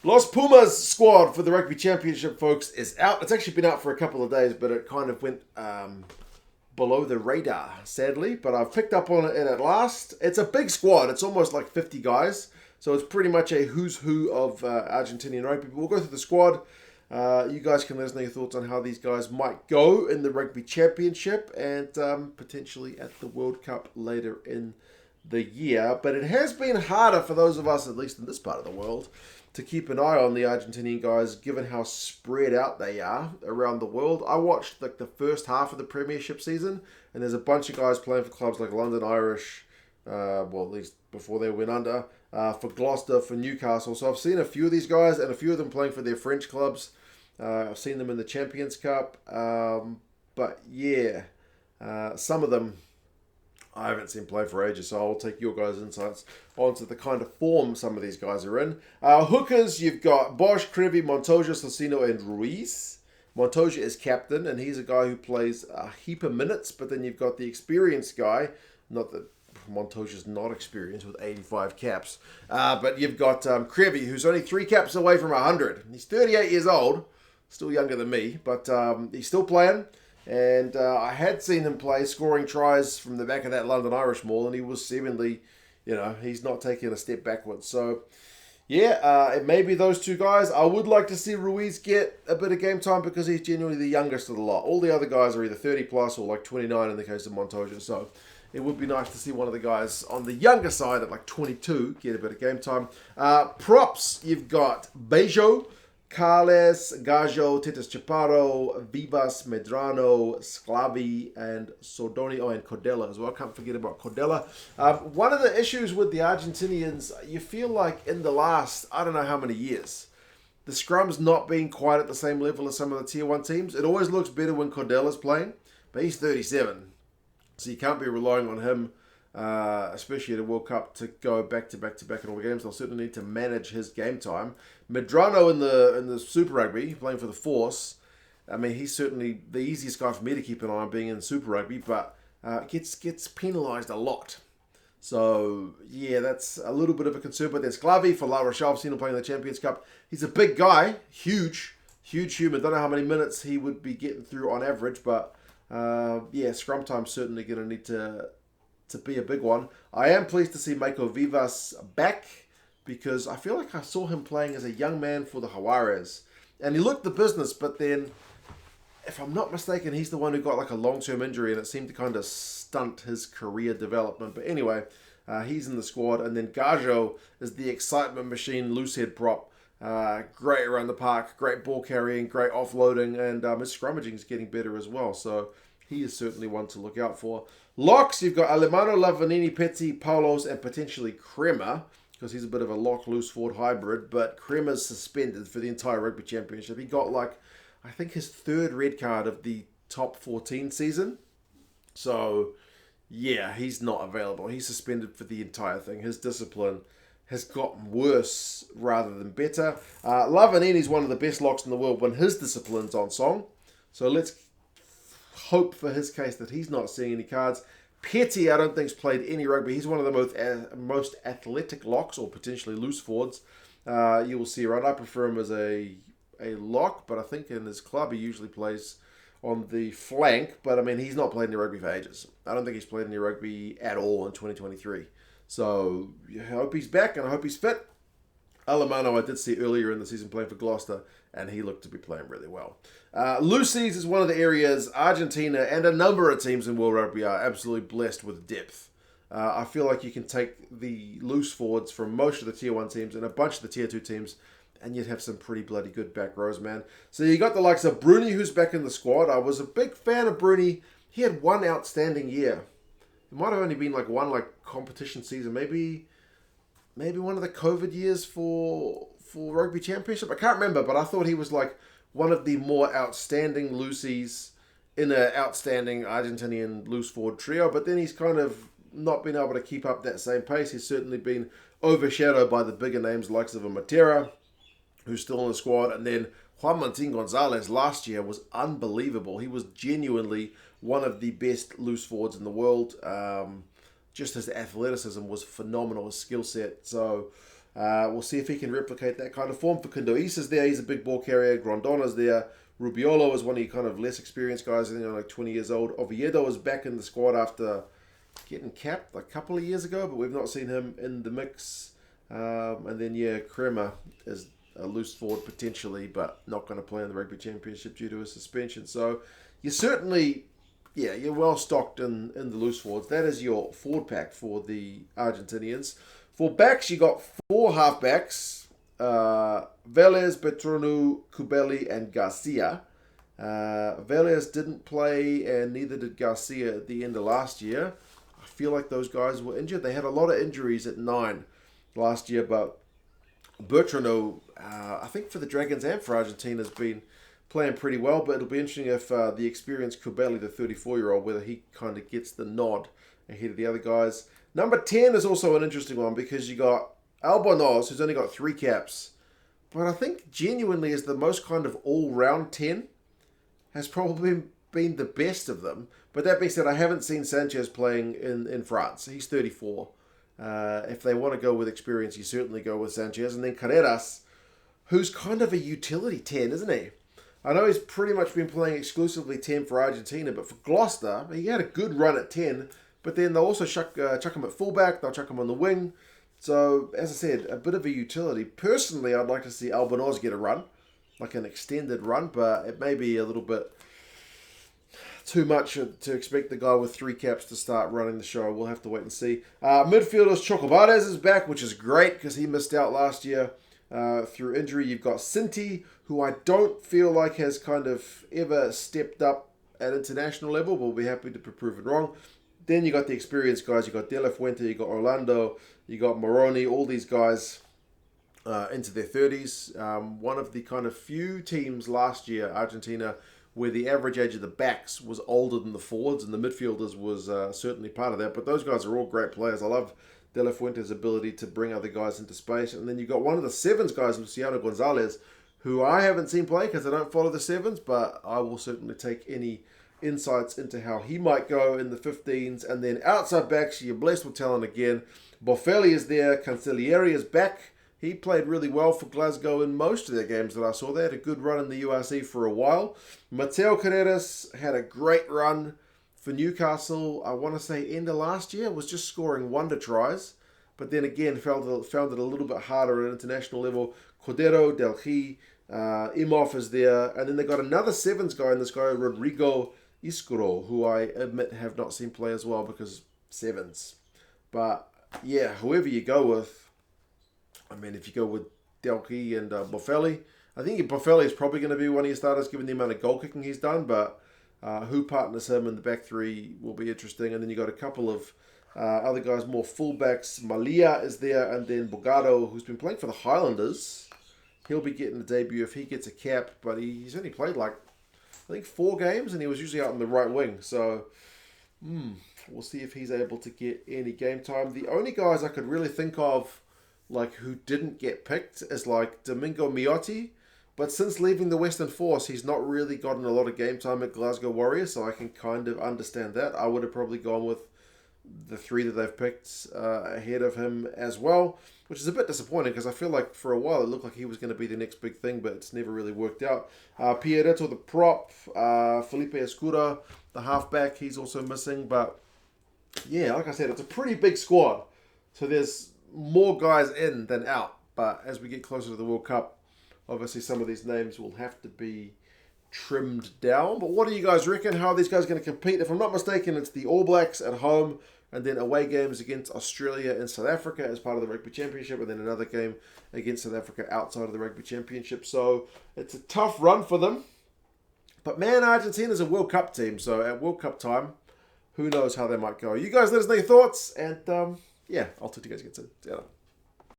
Los Pumas squad for the Rugby Championship, folks, is out. It's actually been out for a couple of days, but it kind of went below the radar, sadly. But I've picked up on it at last. It's a big squad. It's almost like 50 guys. So it's pretty much a who's who of Argentinian rugby. But we'll go through the squad. You guys can let us know your thoughts on how these guys might go in the Rugby Championship and potentially at the World Cup later in the year. But it has been harder for those of us, at least in this part of the world, to keep an eye on the Argentinian guys, given how spread out they are around the world. I watched the first half of the Premiership season, and there's a bunch of guys playing for clubs like London Irish, at least before they went under, for Gloucester, for Newcastle. So I've seen a few of these guys, and a few of them playing for their French clubs. I've seen them in the Champions Cup, but yeah, some of them I haven't seen play for ages, so I'll take your guys' insights onto the kind of form some of these guys are in. Hookers, you've got Bosch, Crevi, Montoya, Sacino, and Ruiz. Montoya is captain, and he's a guy who plays a heap of minutes, but then you've got the experienced guy, not that Montoya's not experienced with 85 caps, but you've got Crevi, who's only 3 caps away from 100. He's 38 years old, still younger than me, but he's still playing. And I had seen him play, scoring tries from the back of that London Irish maul, and he was seemingly, he's not taking a step backwards. So, yeah, it may be those two guys. I would like to see Ruiz get a bit of game time because he's genuinely the youngest of the lot. All the other guys are either 30 plus or like 29 in the case of Montoya. So, it would be nice to see one of the guys on the younger side at like 22 get a bit of game time. Props, you've got Bejo, Carles, Gajo, Titus Chaparro, Vivas, Medrano, Sclavi, and Sordoni, and Cordella as well. Can't forget about Cordella. One of the issues with the Argentinians, you feel like in the last, I don't know how many years, the scrum's not being quite at the same level as some of the Tier 1 teams. It always looks better when Cordella's playing, but he's 37. So you can't be relying on him, especially at a World Cup, to go back to back in all the games. They'll certainly need to manage his game time. Medrano in the Super Rugby, playing for the Force. I mean, he's certainly the easiest guy for me to keep an eye on being in Super Rugby, but gets penalised a lot. So, yeah, that's a little bit of a concern. But there's Sclavi for La Rochelle. I've seen him playing in the Champions Cup. He's a big guy, huge human. Don't know how many minutes he would be getting through on average, but yeah, scrum time's certainly going to need to be a big one. I am pleased to see Michael Vivas back because I feel like I saw him playing as a young man for the Jaguares. And he looked the business, but then, if I'm not mistaken, he's the one who got like a long-term injury and it seemed to kind of stunt his career development. But anyway, he's in the squad. And then Gajo is the excitement machine, loose head prop. Great around the park, great ball carrying, great offloading, and his scrummaging is getting better as well. So he is certainly one to look out for. Locks, you've got Alemano, Lavanini, Petty, Paulos, and potentially Crema, because he's a bit of a lock loose forward hybrid. But Crema's suspended for the entire Rugby Championship. He got I think his 3rd red card of the top 14 season. So yeah, he's not available. He's suspended for the entire thing. His discipline has gotten worse rather than better. Lavanini's one of the best locks in the world when his discipline's on song. So let's hope for his case that he's not seeing any cards. Petty, I don't think's played any rugby. He's one of the most athletic locks, or potentially loose forwards. You will see around. I prefer him as a lock, but I think in his club he usually plays on the flank. But I mean, he's not played any rugby for ages. I don't think he's played any rugby at all in 2023. So I hope he's back and I hope he's fit. Alemano I did see earlier in the season playing for Gloucester, and he looked to be playing really well. Loosies is one of the areas Argentina and a number of teams in World Rugby are absolutely blessed with depth. I feel like you can take the loose forwards from most of the Tier 1 teams and a bunch of the Tier 2 teams, and you'd have some pretty bloody good back rows, man. So you got the likes of Bruni, who's back in the squad. I was a big fan of Bruni. He had one outstanding year. It might have only been one competition season, maybe one of the COVID years for Rugby Championship. I can't remember, but I thought he was one of the more outstanding loosies in an outstanding Argentinian loose forward trio. But then he's kind of not been able to keep up that same pace. He's certainly been overshadowed by the bigger names likes of a Matera, who's still in the squad, and then Juan Martín Gonzalez last year was unbelievable. He was genuinely one of the best loose forwards in the world. Just his athleticism was phenomenal, his skill set. So, We'll see if he can replicate that kind of form. Facundo Isa's there. He's a big ball carrier. Grondona's there. Rubiolo is one of the kind of less experienced guys. I think like 20 years old. Oviedo is back in the squad after getting capped a couple of years ago, but we've not seen him in the mix. And then, Crema is a loose forward potentially, but not going to play in the Rugby Championship due to a suspension. So you're certainly, you're well stocked in the loose forwards. That is your forward pack for the Argentinians. For backs, you got 4 halfbacks. Velez, Petronu, Kubeli, and Garcia. Velez didn't play, and neither did Garcia at the end of last year. I feel like those guys were injured. They had a lot of injuries at 9 last year, but Bertrano, I think for the Dragons and for Argentina, has been playing pretty well, but it'll be interesting if the experienced Kubeli, the 34-year-old, whether he kind of gets the nod ahead of the other guys. Number 10 is also an interesting one because you got Albornoz, who's only got 3 caps, but I think genuinely is the most kind of all-round 10, has probably been the best of them. But that being said, I haven't seen Sanchez playing in France. He's 34. If they want to go with experience, you certainly go with Sanchez. And then Carreras, who's kind of a utility 10, isn't he? I know he's pretty much been playing exclusively 10 for Argentina, but for Gloucester, he had a good run at 10, but then they'll also chuck him at fullback, they'll chuck him on the wing. So, as I said, a bit of a utility. Personally, I'd like to see Albornoz get a run, like an extended run, but it may be a little bit too much to expect the guy with 3 caps to start running the show. We'll have to wait and see. Midfielders, Chocobares is back, which is great because he missed out last year through injury. You've got Cinti, who I don't feel like has kind of ever stepped up at international level. We'll be happy to be proven wrong. Then you got the experienced guys. You got De La Fuente, you got Orlando, you got Moroni, all these guys into their 30s. One of the kind of few teams last year, Argentina, where the average age of the backs was older than the forwards, and the midfielders was certainly part of that. But those guys are all great players. I love De La Fuente's ability to bring other guys into space. And then you've got one of the 7s guys, Luciano Gonzalez, who I haven't seen play because I don't follow the 7s, but I will certainly take any insights into how he might go in the 15s. And then outside backs, you're blessed with talent again. Boffelli is there. Cancellieri is back. He played really well for Glasgow in most of their games that I saw. They had a good run in the URC for a while. Mateo Carreras had a great run for Newcastle. I want to say end of last year. Was just scoring wonder tries. But then again, found it a little bit harder at international level. Cordero, Delhi, Imhoff is there. And then they got another 7s guy in this guy, Rodrigo Iscuro, who I admit have not seen play as well because 7s. But yeah, whoever you go with, I mean, if you go with Delhi and Boffelli, I think Boffelli is probably going to be one of your starters given the amount of goal kicking he's done, but who partners him in the back 3 will be interesting. And then you got a couple of other guys, more fullbacks. Malia is there, and then Bogado, who's been playing for the Highlanders. He'll be getting a debut if he gets a cap, but he's only played like, I think 4 games, and he was usually out on the right wing. So we'll see if he's able to get any game time. The only guys I could really think of like who didn't get picked is like Domingo Miotti, but since leaving the Western Force, he's not really gotten a lot of game time at Glasgow Warriors, so I can kind of understand that. I would have probably gone with the 3 that they've picked ahead of him as well, which is a bit disappointing because I feel like for a while it looked like he was going to be the next big thing, but it's never really worked out. Pierretto, the prop, Felipe Escura, the halfback, he's also missing, but yeah, like I said, it's a pretty big squad, so there's more guys in than out. But as we get closer to the World Cup, obviously some of these names will have to be trimmed down. But what do you guys reckon? How are these guys going to compete? If I'm not mistaken, it's the All Blacks at home and then away games against Australia and South Africa as part of the Rugby Championship, and then another game against South Africa outside of the Rugby Championship. So it's a tough run for them. But man, Argentina's a World Cup team, so at World Cup time, who knows how they might go. You guys let us know your thoughts, and yeah, I'll talk to you guys again soon. See you later.